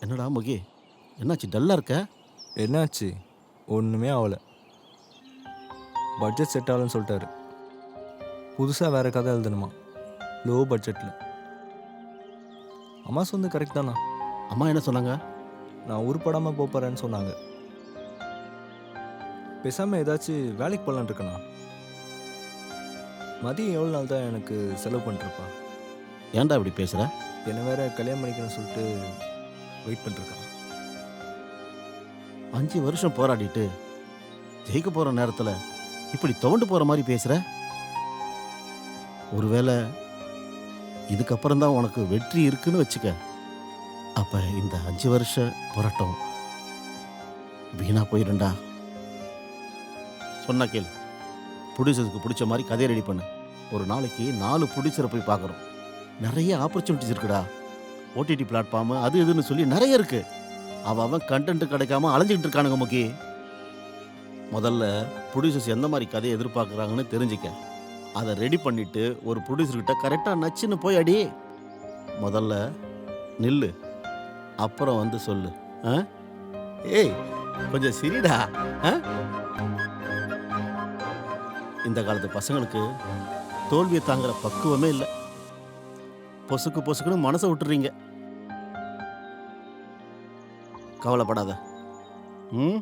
என்னடா முகி, என்னாச்சு டல்லா இருக்க? என்னாச்சு? ஒன்றுமே ஆகல. பட்ஜெட் செட் ஆகலன்னு சொல்லிட்டாரு. புதுசாக வேறு கதை எழுதணுமா, லோ பட்ஜெட்டில். அம்மா சொன்னது கரெக்ட் தானா? அம்மா என்ன சொன்னாங்க? நான் உருப்படாமல் போகிறேன்னு சொன்னாங்க. பேசாமல் ஏதாச்சும் வேலைக்கு போகலான்னு இருக்கேண்ணா. மதியம் எவ்வளோ நாள் தான் எனக்கு செலவு பண்ணிருப்பா. ஏன்டா இப்படி பேசுற? என்னை வேற கல்யாணம் பண்ணிக்கணும்னு சொல்லிட்டு வெயிட் பண்ணிருக்கான். 5 வருஷம் போராடிட்டு ஜெயிக்க போற நேரத்துல இப்படி துவண்டு போற மாதிரி பேசுற? ஒருவேளை இதுக்கப்புறம் தான் உனக்கு வெற்றி இருக்குன்னு வச்சுக்க. அப்ப இந்த 5 வருஷ போராட்டம் வீணா போயிருண்டா. சொன்னா கேளு. ப்ரொடியூசருக்கு பிடிச்ச மாதிரி கதையை ரெடி பண்ணு. ஒரு நாளைக்கு 4 ப்ரொடியூசரை போய் பார்க்குறோம். நிறைய ஆப்பர்ச்சுனிட்டிஸ் இருக்குடா. ஓடிடி பிளாட்ஃபார்ம் அது இதுன்னு சொல்லி நிறைய இருக்கு. அவன் கண்டென்ட் கிடைக்காம அலைஞ்சிக்கிட்டு இருக்கானுங்க முக்கி. முதல்ல ப்ரொடியூசர்ஸ் எந்த மாதிரி கதையை எதிர்பார்க்குறாங்கன்னு தெரிஞ்சுக்க. அதை ரெடி பண்ணிட்டு ஒரு ப்ரொடியூசர்கிட்ட கரெக்டாக நச்சுன்னு போய் அடி. முதல்ல நில்லு, அப்புறம் வந்து சொல்லு. ஆ? ஏய் கொஞ்சம் சிரிடா. ஆ? இந்த காலத்து பசங்களுக்கு தோல்வியை தாங்குற பக்குவமே இல்லை. பொசுக்கு பொசுக்குன்னு மனசை விட்டுறீங்க. கவலைப்படாத. ம்